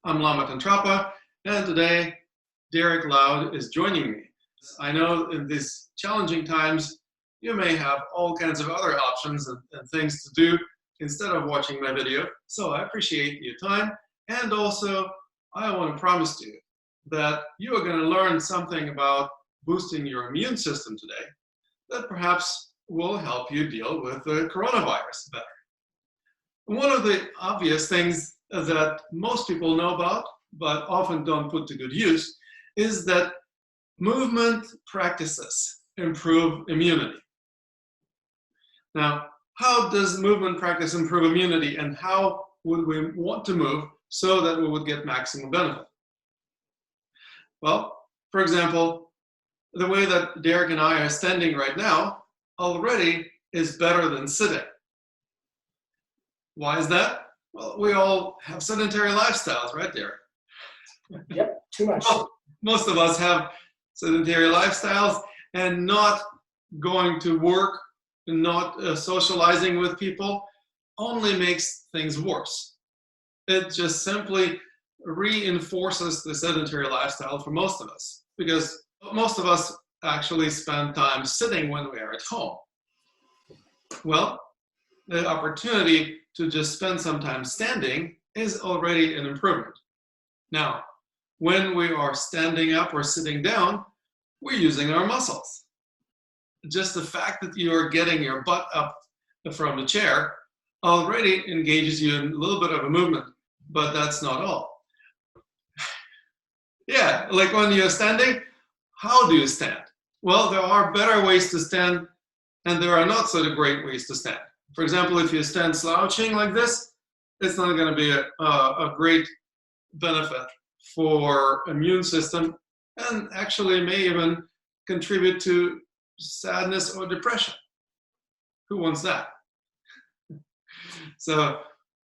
I'm Lama Tantrapa, and today Derek Loud is joining me. I know in these challenging times, you may have all kinds of other options and things to do instead of watching my video, so I appreciate your time, and also I want to promise to you that you are going to learn something about boosting your immune system today that perhaps will help you deal with the coronavirus better. One of the obvious things that most people know about, but often don't put to good use, is that movement practices improve immunity. Now, how does movement practice improve immunity, and how would we want to move so that we would get maximum benefit? Well, for example, the way that Derek and I are standing right now already is better than sitting. Why is that? Well, we all have sedentary lifestyles, right, Derek? Yep, too much. Most of us have sedentary lifestyles, and not going to work, not socializing with people only makes things worse. It just simply reinforces the sedentary lifestyle for most of us, because most of us actually spend time sitting when we are at home. Well, the opportunity to just spend some time standing is already an improvement. Now, when we are standing up or sitting down, we're using our muscles. Just the fact that you are getting your butt up from the chair already engages you in a little bit of a movement, but that's not all. Yeah, like when you're standing, how do you stand? Well, there are better ways to stand, and there are not so great ways to stand. For example, if you stand slouching like this, it's not going to be a great benefit for immune system, and actually may even contribute to sadness or depression. Who wants that? So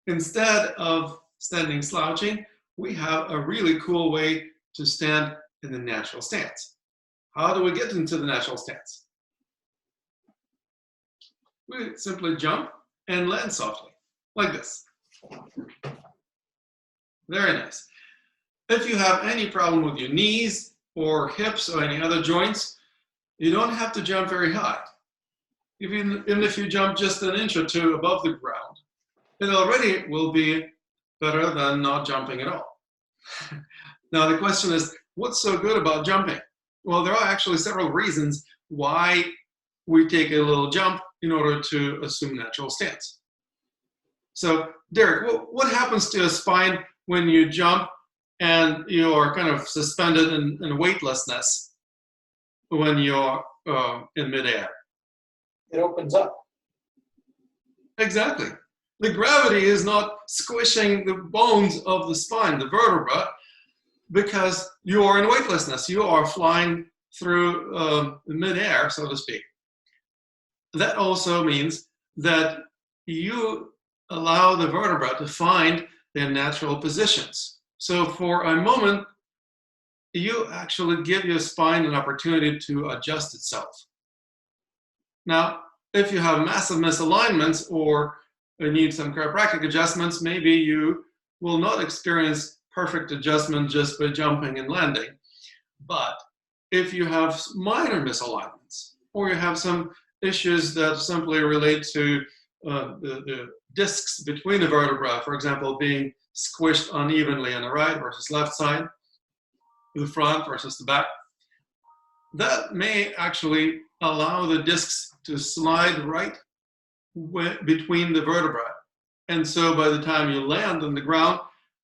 instead of standing slouching, we have a really cool way to stand in the natural stance. How do we get into the natural stance? We simply jump and land softly, like this. Very nice. If you have any problem with your knees or hips or any other joints, you don't have to jump very high. Even if you jump just an inch or two above the ground, it already will be better than not jumping at all. Now the question is, what's so good about jumping? Well, there are actually several reasons why we take a little jump in order to assume natural stance. So, Derek, what happens to your spine when you jump and you're kind of suspended in weightlessness when you're in midair? It opens up. Exactly. The gravity is not squishing the bones of the spine, the vertebra, because you are in weightlessness. You are flying through midair, so to speak. That also means that you allow the vertebra to find their natural positions. So for a moment, you actually give your spine an opportunity to adjust itself. Now, if you have massive misalignments or need some chiropractic adjustments, maybe you will not experience perfect adjustment just by jumping and landing. But if you have minor misalignments, or you have some issues that simply relate to the discs between the vertebrae, for example, being squished unevenly on the right versus left side, the front versus the back, that may actually allow the discs to slide right between the vertebrae. And so by the time you land on the ground,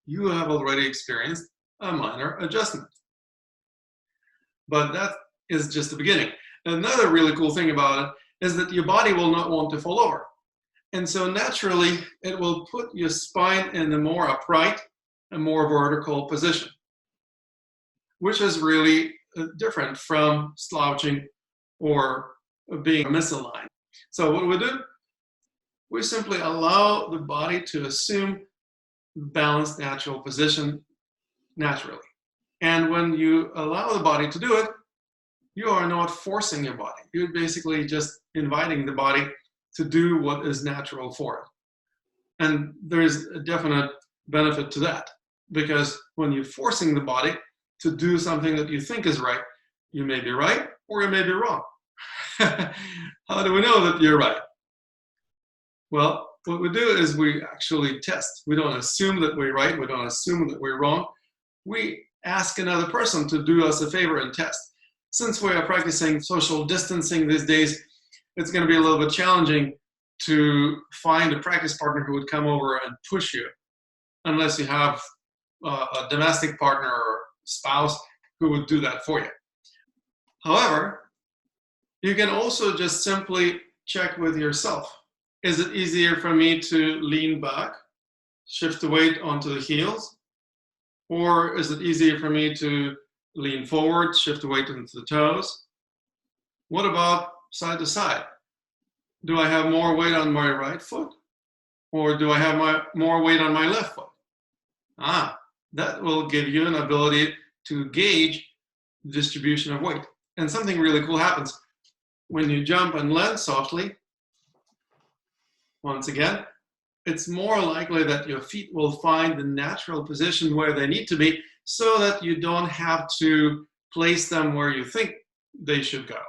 you have already experienced a minor adjustment. But that is just the beginning. Another really cool thing about it is that your body will not want to fall over. And so naturally, it will put your spine in a more upright and more vertical position, which is really different from slouching or being misaligned. So what do we do? We simply allow the body to assume balanced natural position naturally. And when you allow the body to do it, you are not forcing your body. You're basically just inviting the body to do what is natural for it. And there is a definite benefit to that. because when you're forcing the body to do something that you think is right, you may be right or you may be wrong. How do we know that you're right? Well, what we do is we actually test. We don't assume that we're right. We don't assume that we're wrong. We ask another person to do us a favor and test. Since we are practicing social distancing these days, it's going to be a little bit challenging to find a practice partner who would come over and push you, unless you have a domestic partner or spouse who would do that for you. However, you can also just simply check with yourself. Is it easier for me to lean back, shift the weight onto the heels? Or is it easier for me to lean forward, shift the weight into the toes? What about side to side? Do I have more weight on my right foot? Or do I have more weight on my left foot? That will give you an ability to gauge the distribution of weight. And something really cool happens. When you jump and land softly, once again, it's more likely that your feet will find the natural position where they need to be so that you don't have to place them where you think they should go.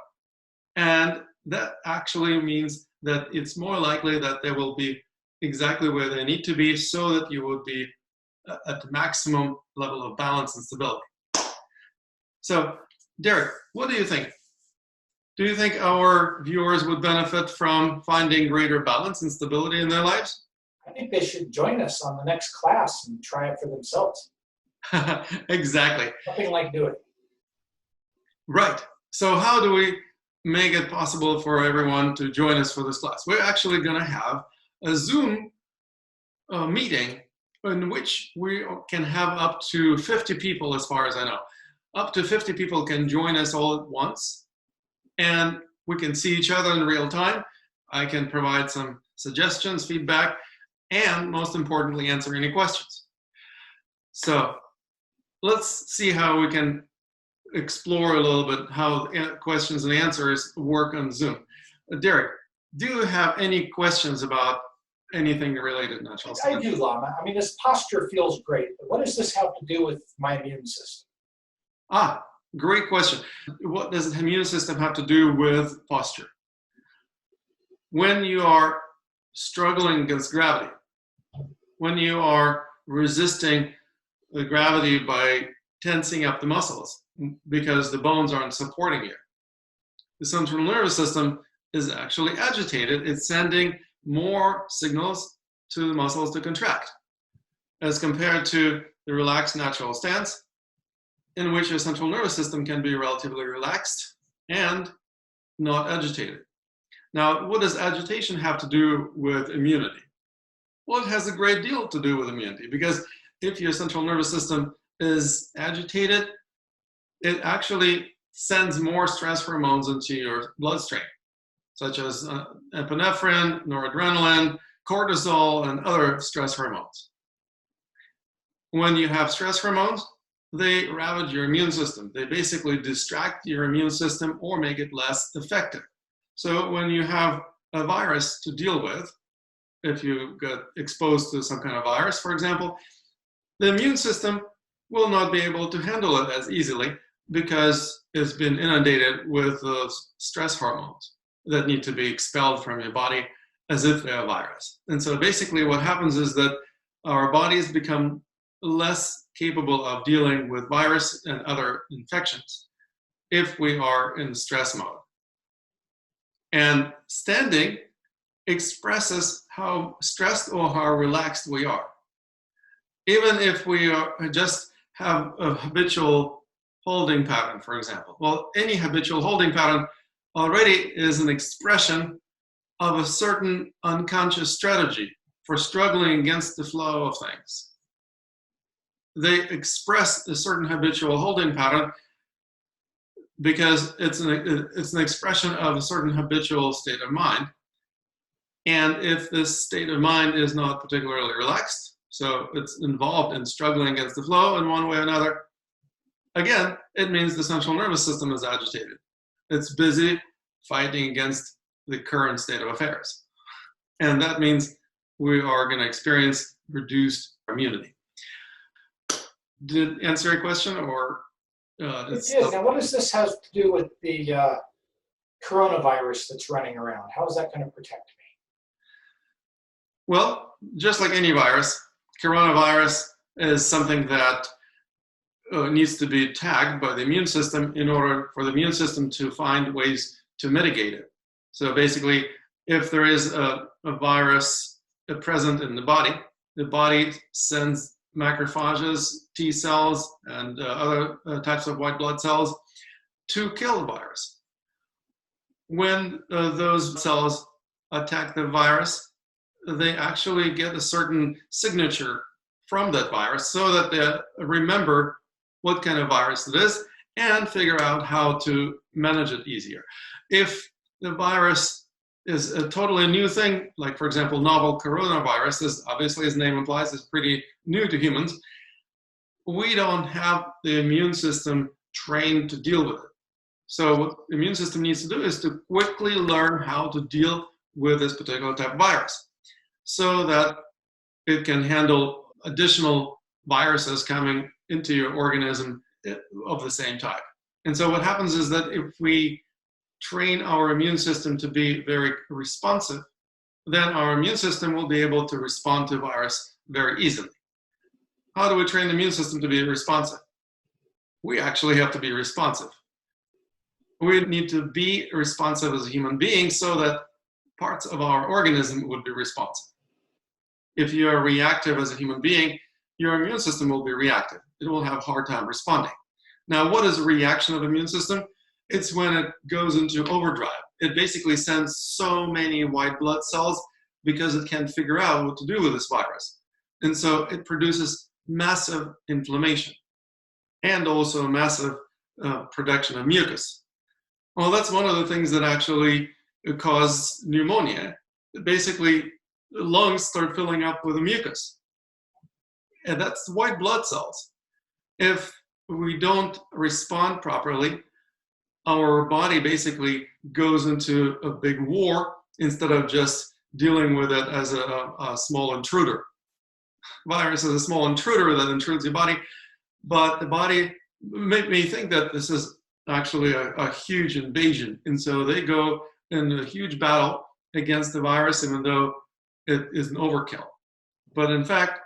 And that actually means that it's more likely that they will be exactly where they need to be so that you would be at the maximum level of balance and stability. So, Derek, what do you think? Do you think our viewers would benefit from finding greater balance and stability in their lives? I think they should join us on the next class and try it for themselves. Exactly. Nothing like do it. Right. So how do we make it possible for everyone to join us for this class? We're actually going to have a Zoom meeting in which we can have up to 50 people, as far as I know. Up to 50 people can join us all at once, and we can see each other in real time. I can provide some suggestions, feedback, and most importantly, answer any questions. So let's see how we can explore a little bit how questions and answers work on Zoom. Derek, do you have any questions about anything related to natural I do, Lama. I mean, this posture feels great, but what does this have to do with my immune system? Great question. What does the immune system have to do with posture? When you are struggling against gravity, when you are resisting the gravity by tensing up the muscles because the bones aren't supporting you, the central nervous system is actually agitated. It's sending more signals to the muscles to contract, as compared to the relaxed natural stance, in which your central nervous system can be relatively relaxed and not agitated. Now, what does agitation have to do with immunity? Well, it has a great deal to do with immunity, because if your central nervous system is agitated, it actually sends more stress hormones into your bloodstream, such as epinephrine, noradrenaline, cortisol, and other stress hormones. When you have stress hormones, they ravage your immune system. They basically distract your immune system or make it less effective. So when you have a virus to deal with, if you get exposed to some kind of virus, for example, the immune system will not be able to handle it as easily because it's been inundated with those stress hormones that need to be expelled from your body as if they're a virus. And so basically what happens is that our bodies become less capable of dealing with virus and other infections if we are in stress mode. And standing expresses how stressed or how relaxed we are. Even if we just have a habitual holding pattern, for example. Well, any habitual holding pattern already is an expression of a certain unconscious strategy for struggling against the flow of things. They express a certain habitual holding pattern because it's an expression of a certain habitual state of mind. And if this state of mind is not particularly relaxed, so it's involved in struggling against the flow in one way or another, again, it means the central nervous system is agitated. It's busy fighting against the current state of affairs. And that means we are going to experience reduced immunity. Did it answer your question, or It did. Now, what does this have to do with the coronavirus that's running around? How is that going to protect me? Well, just like any virus, coronavirus is something that needs to be tagged by the immune system in order for the immune system to find ways to mitigate it. So basically, if there is a virus present in the body sends macrophages, T cells, and other types of white blood cells to kill the virus. When those cells attack the virus, they actually get a certain signature from that virus so that they remember what kind of virus it is and figure out how to manage it easier. If the virus is a totally new thing, like for example, novel coronavirus, is obviously, as the name implies, is pretty new to humans, we don't have the immune system trained to deal with it. So what the immune system needs to do is to quickly learn how to deal with this particular type of virus so that it can handle additional viruses coming into your organism of the same type. And so what happens is that if we train our immune system to be very responsive, then our immune system will be able to respond to virus very easily. How do we train the immune system to be responsive? We actually have to be responsive. We need to be responsive as a human being so that parts of our organism would be responsive. If you are reactive as a human being, your immune system will be reactive. It will have a hard time responding. Now, what is a reaction of the immune system? It's when it goes into overdrive. It basically sends so many white blood cells because it can't figure out what to do with this virus. And so it produces massive inflammation and also massive production of mucus. Well, that's one of the things that actually cause pneumonia. Basically, the lungs start filling up with mucus. And that's white blood cells. If we don't respond properly, our body basically goes into a big war instead of just dealing with it as a small intruder. Virus is a small intruder that intrudes your body, but the body may think that this is actually a huge invasion. And so they go in a huge battle against the virus, even though it is an overkill. But in fact,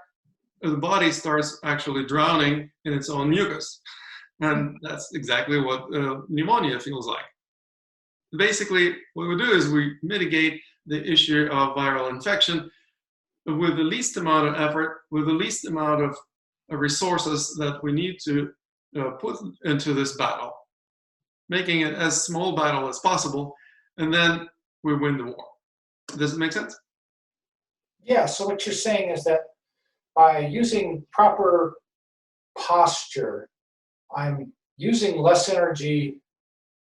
the body starts actually drowning in its own mucus. And that's exactly what pneumonia feels like. Basically, what we do is we mitigate the issue of viral infection with the least amount of effort, with the least amount of resources that we need to put into this battle, making it as small battle as possible, and then we win the war. Does it make sense? Yeah, so what you're saying is that by using proper posture, I'm using less energy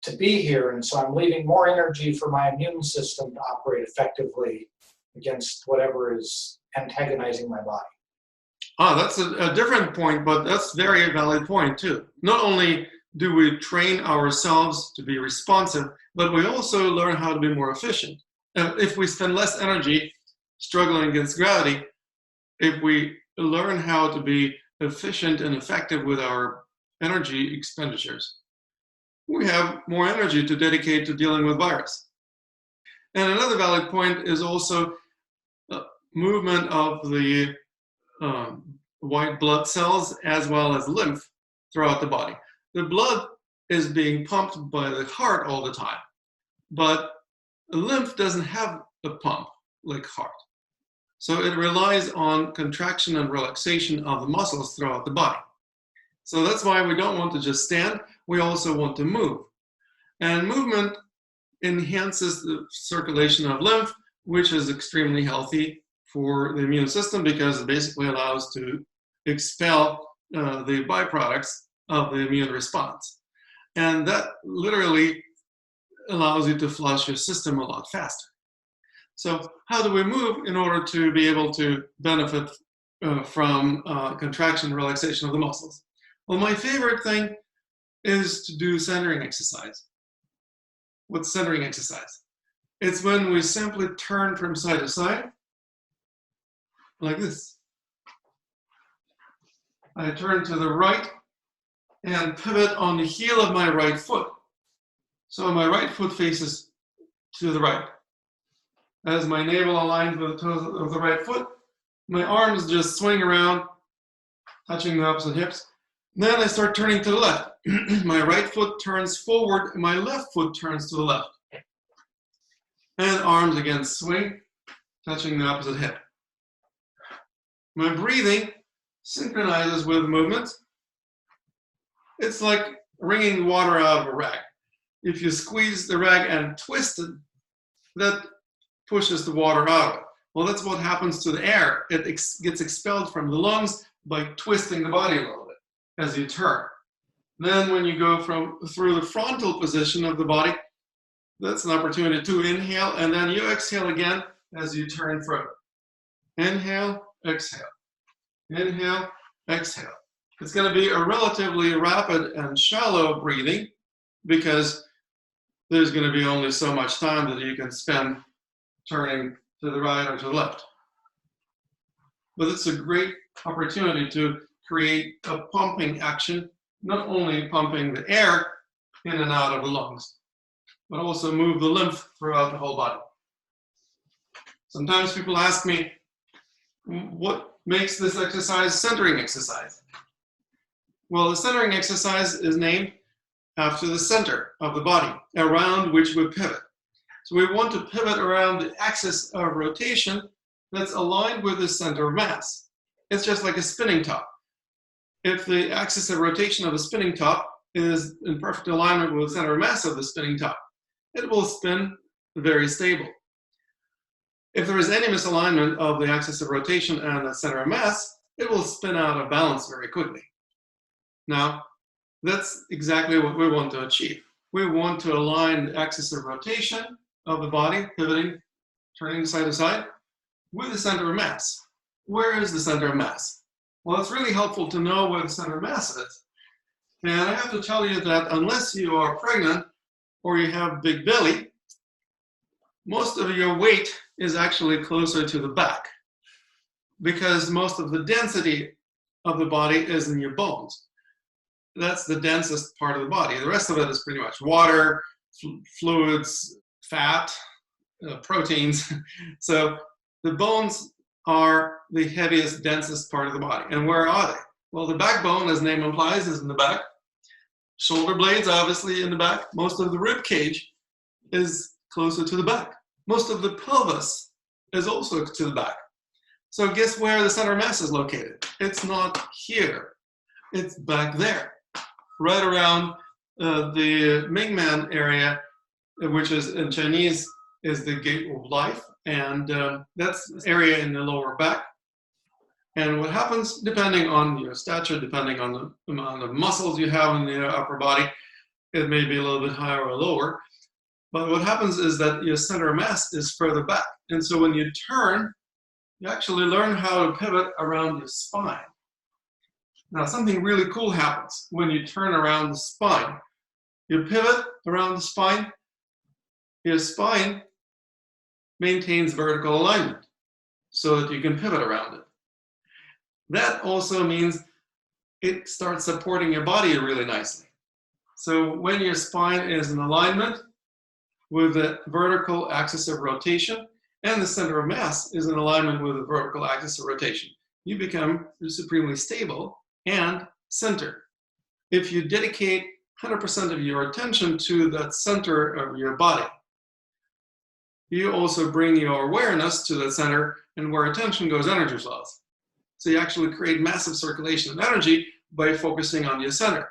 to be here, and so I'm leaving more energy for my immune system to operate effectively against whatever is antagonizing my body. That's a different point, but that's a very valid point too. Not only do we train ourselves to be responsive, but we also learn how to be more efficient. If we spend less energy struggling against gravity, if we learn how to be efficient and effective with our energy expenditures, we have more energy to dedicate to dealing with virus. And another valid point is also movement of the white blood cells as well as lymph throughout the body. The blood is being pumped by the heart all the time, but the lymph doesn't have a pump like heart. So it relies on contraction and relaxation of the muscles throughout the body. So that's why we don't want to just stand, we also want to move. And movement enhances the circulation of lymph, which is extremely healthy for the immune system because it basically allows to expel the byproducts of the immune response. And that literally allows you to flush your system a lot faster. So how do we move in order to be able to benefit from contraction and relaxation of the muscles? Well, my favorite thing is to do centering exercise. What's centering exercise? It's when we simply turn from side to side, like this. I turn to the right and pivot on the heel of my right foot. So my right foot faces to the right. As my navel aligns with the toes of the right foot, my arms just swing around, touching the opposite hips. Then I start turning to the left. My right foot turns forward and my left foot turns to the left. And arms again swing, touching the opposite hip. My breathing synchronizes with the movement. It's like wringing water out of a rag. If you squeeze the rag and twist it, that pushes the water out of it. Well, that's what happens to the air. It gets expelled from the lungs by twisting the body a little bit as you turn. Then when you go through the frontal position of the body, that's an opportunity to inhale, and then you exhale again as you turn further. Inhale, exhale. Inhale, exhale. It's going to be a relatively rapid and shallow breathing because there's going to be only so much time that you can spend turning to the right or to the left. But it's a great opportunity to create a pumping action, not only pumping the air in and out of the lungs, but also move the lymph throughout the whole body. Sometimes people ask me, what makes this exercise centering exercise? Well, the centering exercise is named after the center of the body, around which we pivot. So we want to pivot around the axis of rotation that's aligned with the center of mass. It's just like a spinning top. If the axis of rotation of a spinning top is in perfect alignment with the center of mass of the spinning top, it will spin very stable. If there is any misalignment of the axis of rotation and the center of mass, it will spin out of balance very quickly. Now, that's exactly what we want to achieve. We want to align the axis of rotation of the body, pivoting, turning side to side, with the center of mass. Where is the center of mass? Well, it's really helpful to know where the center of mass is. And I have to tell you that unless you are pregnant or you have big belly, most of your weight is actually closer to the back because most of the density of the body is in your bones. That's the densest part of the body. The rest of it is pretty much water, fluids, fat, proteins. So the bones are the heaviest, densest part of the body. And where are they? Well, the backbone, as the name implies, is in the back. Shoulder blades, obviously, in the back. Most of the rib cage is closer to the back. Most of the pelvis is also to the back. So guess where the center of mass is located? It's not here. It's back there, right around the Mingman area, which is in Chinese is the gate of life, and that's the area in the lower back. And what happens, depending on your stature, depending on the amount of muscles you have in the upper body, it may be a little bit higher or lower. But what happens is that your center of mass is further back. And so when you turn, you actually learn how to pivot around your spine. Now, something really cool happens when you turn around the spine. You pivot around the spine. Your spine maintains vertical alignment so that you can pivot around it. That also means it starts supporting your body really nicely. So when your spine is in alignment with the vertical axis of rotation and the center of mass is in alignment with the vertical axis of rotation, you become supremely stable and centered. If you dedicate 100% of your attention to that center of your body, you also bring your awareness to that center, and where attention goes, energy flows. So you actually create massive circulation of energy by focusing on your center.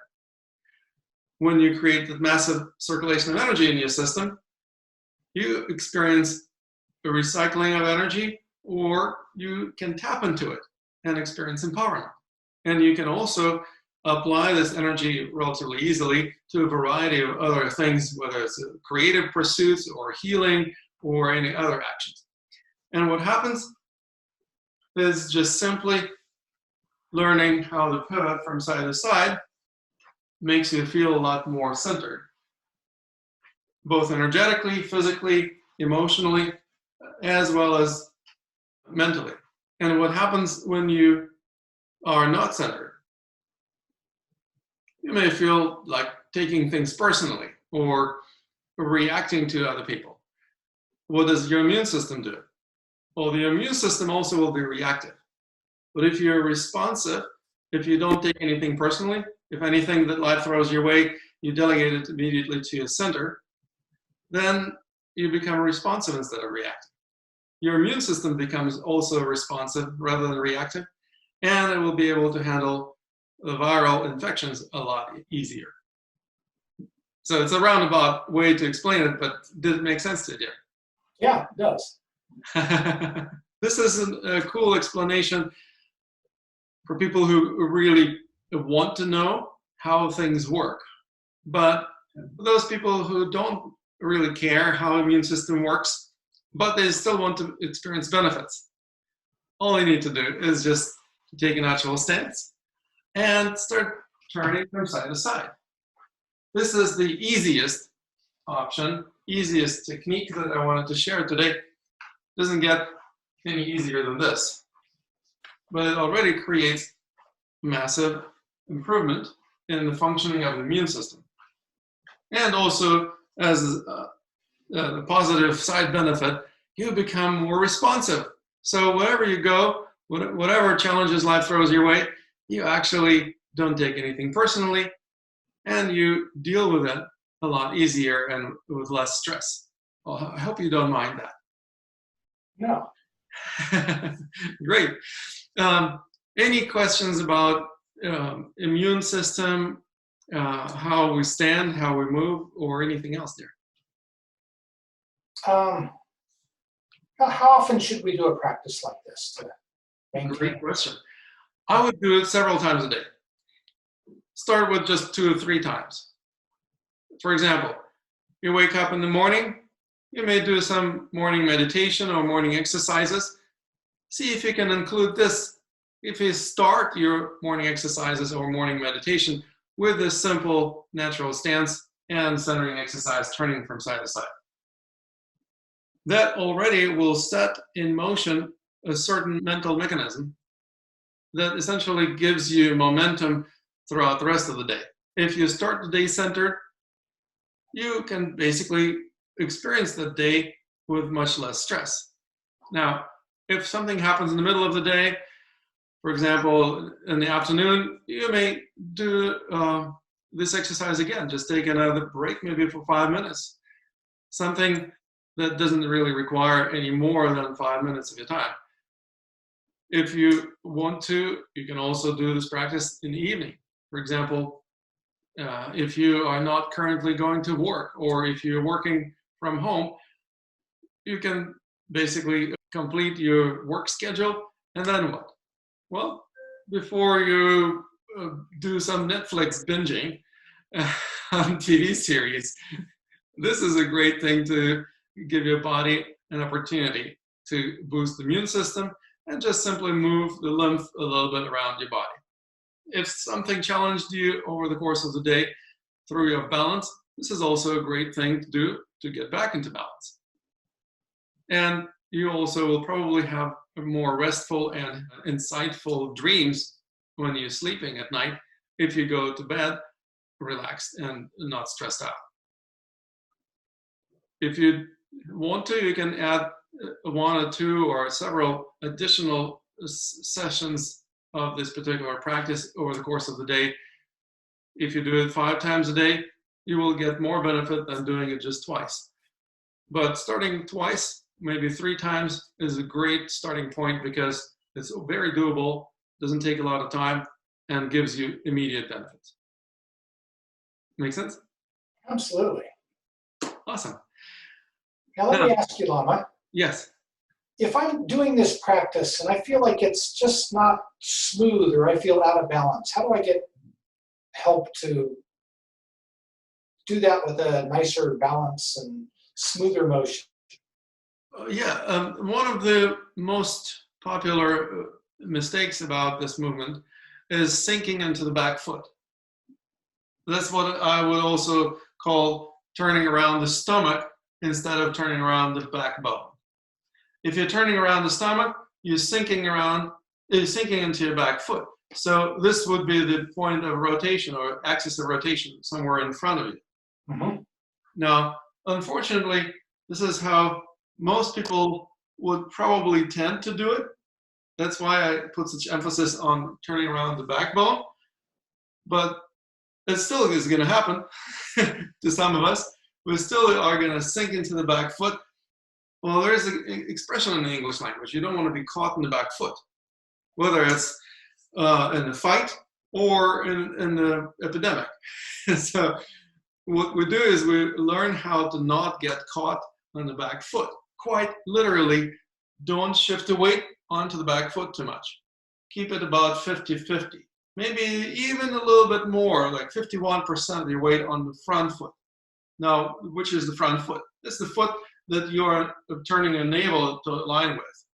When you create the massive circulation of energy in your system, you experience a recycling of energy, or you can tap into it and experience empowerment. And you can also apply this energy relatively easily to a variety of other things, whether it's creative pursuits or healing or any other actions. And what happens is just simply learning how to pivot from side to side makes you feel a lot more centered, both energetically, physically, emotionally, as well as mentally. And what happens when you are not centered? You may feel like taking things personally or reacting to other people. What does your immune system do? Well, the immune system also will be reactive. But if you're responsive, if you don't take anything personally, if anything that life throws your way, you delegate it immediately to your center, then you become responsive instead of reactive. Your immune system becomes also responsive rather than reactive, and it will be able to handle the viral infections a lot easier. So it's a roundabout way to explain it, but did it make sense to you? Yeah, it does. This is a cool explanation for people who really want to know how things work. But for those people who don't really care how the immune system works, but they still want to experience benefits, all they need to do is just take a natural stance and start turning from side to side. This is the easiest option, easiest technique that I wanted to share today. Doesn't get any easier than this, but it already creates massive improvement in the functioning of the immune system. And also, as a positive side benefit, you become more responsive. So wherever you go, whatever challenges life throws your way, you actually don't take anything personally, and you deal with it a lot easier and with less stress. Well, I hope you don't mind that. No. Great. Any questions about immune system, how we stand, how we move, or anything else there? How often should we do a practice like this to maintain? Great question. I would do it several times a day. Start with just 2 or 3 times. For example, you wake up in the morning, you may do some morning meditation or morning exercises. See if you can include this. If you start your morning exercises or morning meditation with this simple natural stance and centering exercise, turning from side to side. That already will set in motion a certain mental mechanism that essentially gives you momentum throughout the rest of the day. If you start the day centered, you can basically experience the day with much less stress. Now, if something happens in the middle of the day, for example, in the afternoon, you may do this exercise again. Just take another break, maybe for 5 minutes. Something that doesn't really require any more than 5 minutes of your time. If you want to, you can also do this practice in the evening. For example, if you are not currently going to work, or if you're working from home, you can basically complete your work schedule, and then what? Well, before you do some Netflix binging on TV series, this is a great thing to give your body an opportunity to boost the immune system and just simply move the lymph a little bit around your body. If something challenged you over the course of the day through your balance, this is also a great thing to do to get back into balance. And you also will probably have more restful and insightful dreams when you're sleeping at night if you go to bed relaxed and not stressed out. If you want to, you can add 1 or 2 or several additional sessions of this particular practice over the course of the day. If you do it 5 times a day, you will get more benefit than doing it just twice. But starting twice, maybe 3 times, is a great starting point because it's very doable, doesn't take a lot of time, and gives you immediate benefits. Make sense? Absolutely. Awesome. Now let me ask you, Lama. Yes. If I'm doing this practice and I feel like it's just not smooth, or I feel out of balance, how do I get help to do that with a nicer balance and smoother motion? One of the most popular mistakes about this movement is sinking into the back foot. That's what I would also call turning around the stomach instead of turning around the backbone. If you're turning around the stomach, you're sinking into your back foot. So this would be the point of rotation or axis of rotation somewhere in front of you. Mhm. Now, unfortunately, this is how most people would probably tend to do it. That's why I put such emphasis on turning around the backbone. But it still is going to happen to some of us. We still are going to sink into the back foot. Well, there's an expression in the English language. You don't want to be caught in the back foot, whether it's in a fight or in the epidemic. So what we do is we learn how to not get caught on the back foot. Quite literally, don't shift the weight onto the back foot too much. Keep it about 50-50. Maybe even a little bit more, like 51% of your weight on the front foot. Now, which is the front foot? It's the foot that you're turning your navel to align with.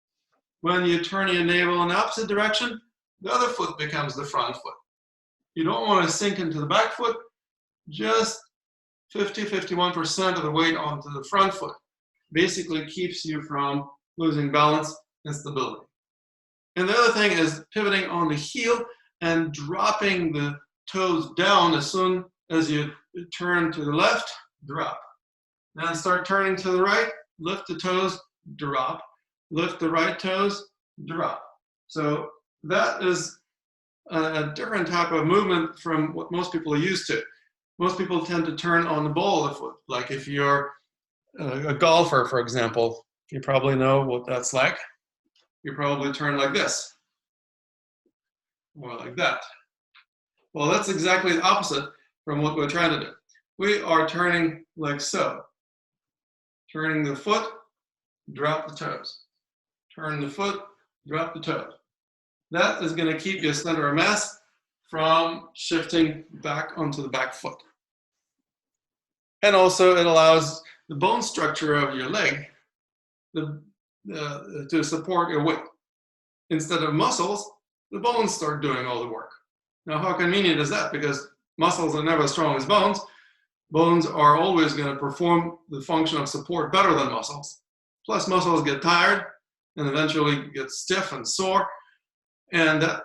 When you turn your navel in the opposite direction, the other foot becomes the front foot. You don't want to sink into the back foot, just 50-51% of the weight onto the front foot. Basically keeps you from losing balance and stability. And the other thing is pivoting on the heel and dropping the toes down as soon as you turn to the left, drop. Then start turning to the right, lift the toes, drop. Lift the right toes, drop. So that is a different type of movement from what most people are used to. Most people tend to turn on the ball of the foot. Like if you're a golfer, for example, you probably know what that's like. You probably turn like this, or like that. Well, that's exactly the opposite from what we're trying to do. We are turning like so. Turning the foot, drop the toes. Turn the foot, drop the toes. That is going to keep your center of mass from shifting back onto the back foot. And also it allows the bone structure of your leg to support your weight. Instead of muscles, the bones start doing all the work. Now, how convenient is that? Because muscles are never as strong as bones. Bones are always going to perform the function of support better than muscles. Plus, muscles get tired and eventually get stiff and sore. And that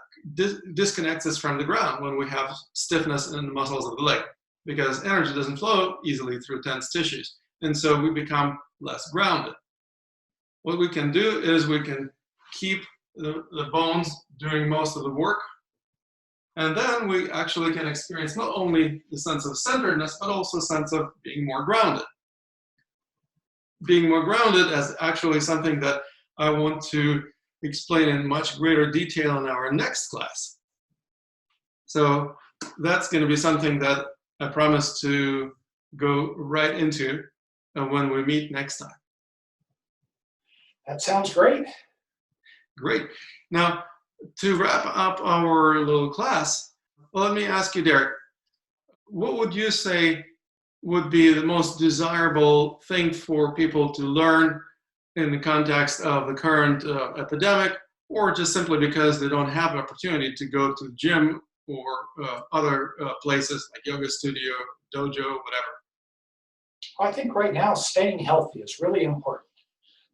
disconnects us from the ground when we have stiffness in the muscles of the leg, because energy doesn't flow easily through tense tissues. And so we become less grounded. What we can do is we can keep the bones doing most of the work. And then we actually can experience not only the sense of centeredness, but also a sense of being more grounded. Being more grounded is actually something that I want to explain in much greater detail in our next class. So that's going to be something that I promise to go right into when we meet next time. That sounds great. Great. Now, to wrap up our little class, well, let me ask you, Derek, what would you say would be the most desirable thing for people to learn in the context of the current epidemic, or just simply because they don't have an opportunity to go to the gym or other places like yoga studio, dojo, whatever? I think right now staying healthy is really important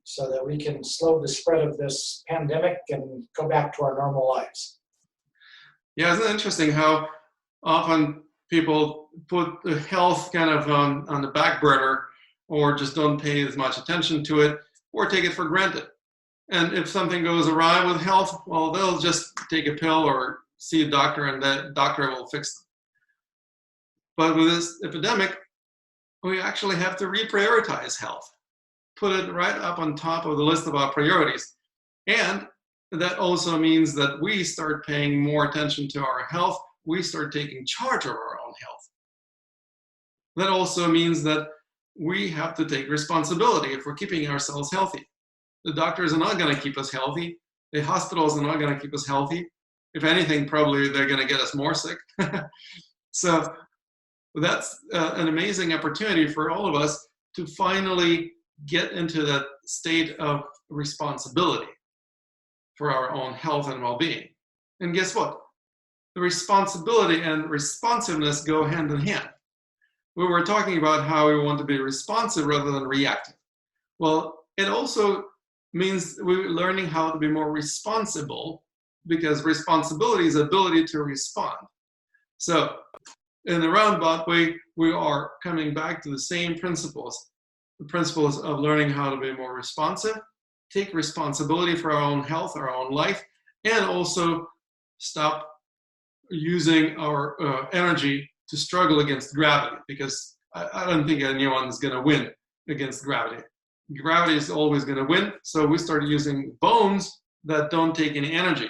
so that we can slow the spread of this pandemic and go back to our normal lives. Yeah, isn't it interesting how often people put the health kind of on the back burner, or just don't pay as much attention to it, or take it for granted. And if something goes awry with health, well, they'll just take a pill or see a doctor, and that doctor will fix them. But with this epidemic, we actually have to reprioritize health, put it right up on top of the list of our priorities. And that also means that we start paying more attention to our health. We start taking charge of our own health. That also means that we have to take responsibility if we're keeping ourselves healthy. The doctors are not going to keep us healthy. The hospitals are not going to keep us healthy. If anything, probably they're going to get us more sick. So that's an amazing opportunity for all of us to finally get into that state of responsibility for our own health and well-being. And guess what? The responsibility and responsiveness go hand in hand. We were talking about how we want to be responsive rather than reactive. Well, it also means we're learning how to be more responsible because responsibility is ability to respond. So in the roundabout way, we are coming back to the same principles, the principles of learning how to be more responsive, take responsibility for our own health, our own life, and also stop using our energy to struggle against gravity, because I don't think anyone is going to win against gravity. Gravity is always going to win, so we start using bones that don't take any energy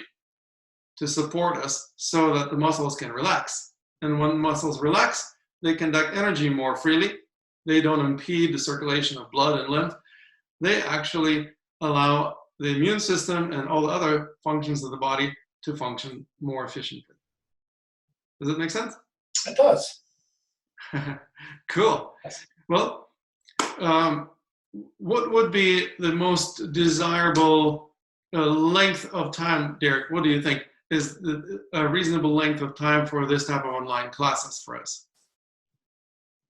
to support us so that the muscles can relax. And when muscles relax, they conduct energy more freely. They don't impede the circulation of blood and lymph. They actually allow the immune system and all the other functions of the body to function more efficiently. Does that make sense? It does. Cool. Well, what would be the most desirable length of time, Derek? What do you think is a reasonable length of time for this type of online classes for us?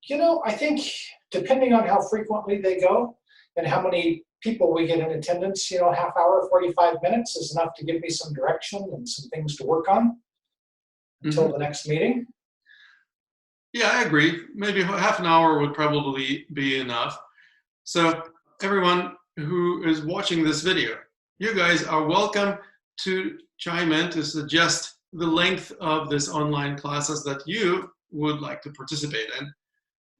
You know, I think depending on how frequently they go and how many people we get in attendance, you know, half hour, 45 minutes is enough to give me some direction and some things to work on until the next meeting. Yeah, I agree. Maybe half an hour would probably be enough. So everyone who is watching this video, you guys are welcome to chime in to suggest the length of this online classes that you would like to participate in.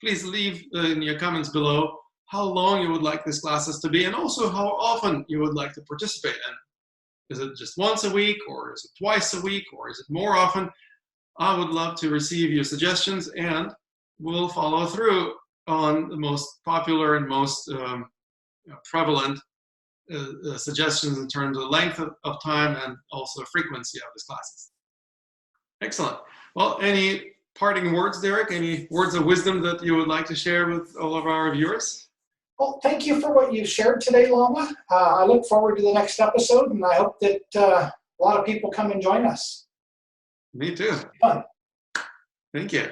Please leave in your comments below how long you would like these classes to be, and also how often you would like to participate in. Is it just once a week, or is it twice a week, or is it more often? I would love to receive your suggestions, and we'll follow through on the most popular and most prevalent suggestions in terms of length of time and also frequency of these classes. Excellent. Well, any parting words, Derek? Any words of wisdom that you would like to share with all of our viewers? Well, thank you for what you shared today, Lama. I look forward to the next episode, and I hope that a lot of people come and join us. Me too. Fun. Thank you.